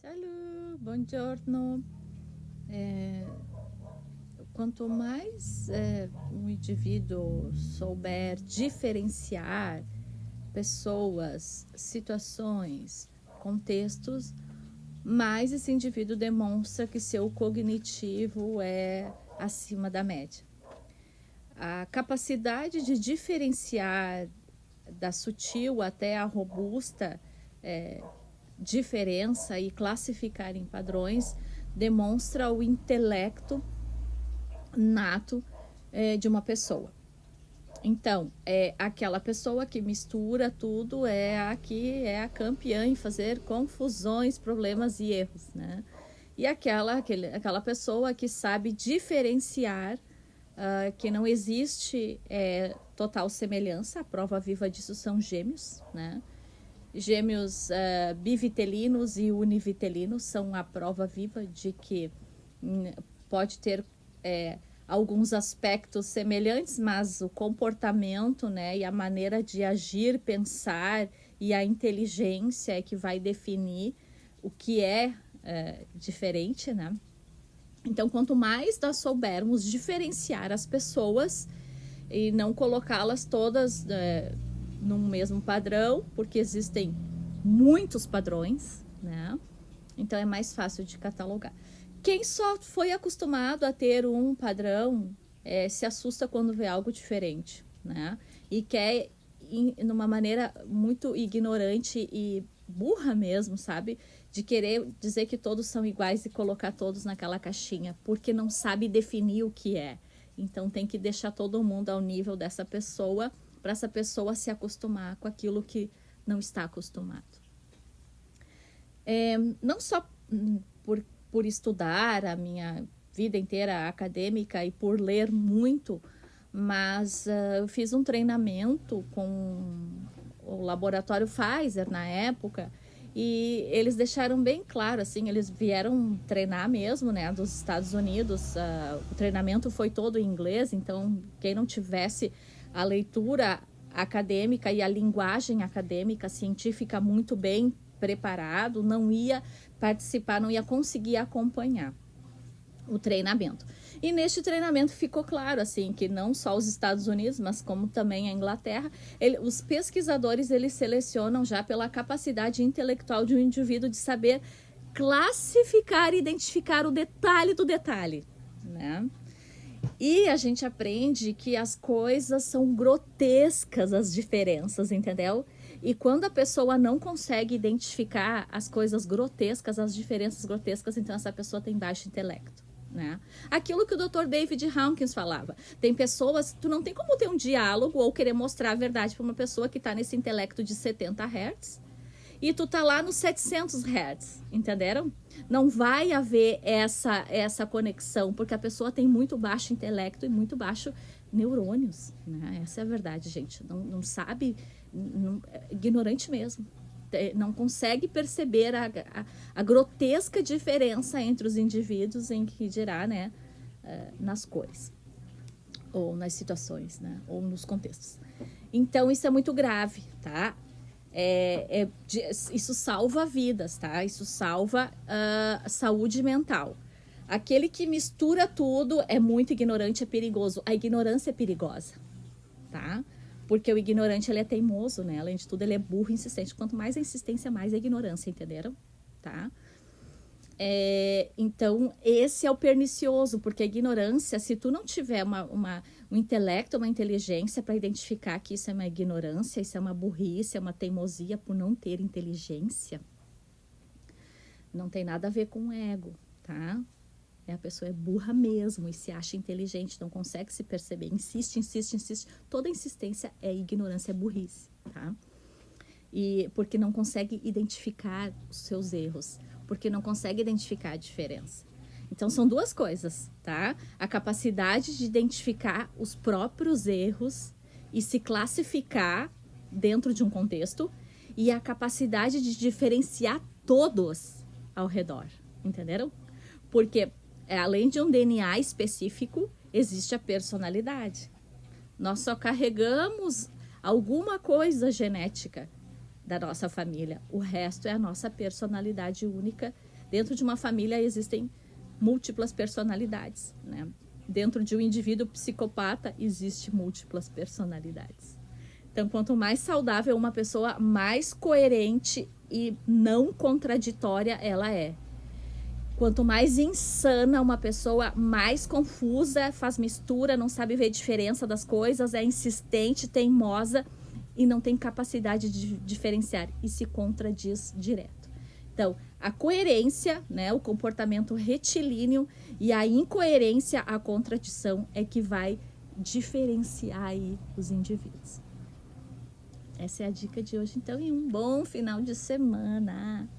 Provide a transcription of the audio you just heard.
Alô, buongiorno. Quanto mais um indivíduo souber diferenciar pessoas, situações, contextos, mais esse indivíduo demonstra que seu cognitivo é acima da média. A capacidade de diferenciar da sutil até a robusta diferença e classificar em padrões demonstra o intelecto nato de uma pessoa. Então, aquela pessoa que mistura tudo é a campeã em fazer confusões, problemas e erros, né? E aquela pessoa que sabe diferenciar, que não existe total semelhança. A prova viva disso são gêmeos, né? Gêmeos bivitelinos e univitelinos são a prova viva de que pode ter alguns aspectos semelhantes, mas o comportamento, né, e a maneira de agir, pensar e a inteligência é que vai definir o que é diferente, né? Então, quanto mais nós soubermos diferenciar as pessoas e não colocá-las todas num mesmo padrão, porque existem muitos padrões, né? Então é mais fácil de catalogar. Quem só foi acostumado a ter um padrão se assusta quando vê algo diferente, né? E quer, numa maneira muito ignorante e burra mesmo, sabe? De querer dizer que todos são iguais e colocar todos naquela caixinha, porque não sabe definir o que é. Então tem que deixar todo mundo ao nível dessa pessoa, para essa pessoa se acostumar com aquilo que não está acostumado. Não só por estudar a minha vida inteira acadêmica e por ler muito, mas eu fiz um treinamento com o laboratório Pfizer na época, e eles deixaram bem claro, assim, eles vieram treinar mesmo, né, dos Estados Unidos. O treinamento foi todo em inglês, então quem não tivesse a leitura acadêmica e a linguagem acadêmica científica muito bem preparado, não ia participar, não ia conseguir acompanhar o treinamento. E neste treinamento ficou claro, assim, que não só os Estados Unidos, mas como também a Inglaterra, os pesquisadores, eles selecionam já pela capacidade intelectual de um indivíduo de saber classificar e identificar o detalhe do detalhe, né? E a gente aprende que as coisas são grotescas, as diferenças, entendeu? E quando a pessoa não consegue identificar as coisas grotescas, as diferenças grotescas, então essa pessoa tem baixo intelecto, né? Aquilo que o Dr. David Hawkins falava. Tem pessoas, tu não tem como ter um diálogo ou querer mostrar a verdade para uma pessoa que está nesse intelecto de 70 Hz e tu tá lá nos 700 Hz, entenderam? Não vai haver essa conexão, porque a pessoa tem muito baixo intelecto e muito baixo neurônios, né? Essa é a verdade, gente. Não sabe, ignorante mesmo. Não consegue perceber a grotesca diferença entre os indivíduos, em que dirá, né, nas cores, ou nas situações, né, ou nos contextos. Então, isso é muito grave, tá? Isso salva vidas, tá? Isso salva a saúde mental. Aquele que mistura tudo é muito ignorante, é perigoso. A ignorância é perigosa, tá? Porque o ignorante, ele é teimoso, né? Além de tudo, ele é burro e insistente. Quanto mais a insistência, mais a ignorância, entenderam? Tá? Então, esse é o pernicioso, porque a ignorância, se tu não tiver um intelecto, uma inteligência para identificar que isso é uma ignorância, isso é uma burrice, é uma teimosia por não ter inteligência, não tem nada a ver com o ego, tá? A pessoa é burra mesmo e se acha inteligente, não consegue se perceber, insiste. Toda insistência é ignorância, é burrice, tá? E porque não consegue identificar os seus erros, porque não consegue identificar a diferença. Então, são duas coisas, tá? A capacidade de identificar os próprios erros e se classificar dentro de um contexto, e a capacidade de diferenciar todos ao redor, entenderam? Porque além de um DNA específico, existe a personalidade. Nós só carregamos alguma coisa genética da nossa família. O resto é a nossa personalidade única Dentro de uma família existem múltiplas personalidades, né? Dentro de um indivíduo psicopata existe múltiplas personalidades. Então, quanto mais saudável uma pessoa, mais coerente e não contraditória ela é. Quanto mais insana uma pessoa, mais confusa, faz mistura, não sabe ver diferença das coisas, é insistente, teimosa e não tem capacidade de diferenciar e se contradiz direto. Então, a coerência, né, o comportamento retilíneo e a incoerência, a contradição é que vai diferenciar aí os indivíduos. Essa é a dica de hoje, então, e um bom final de semana.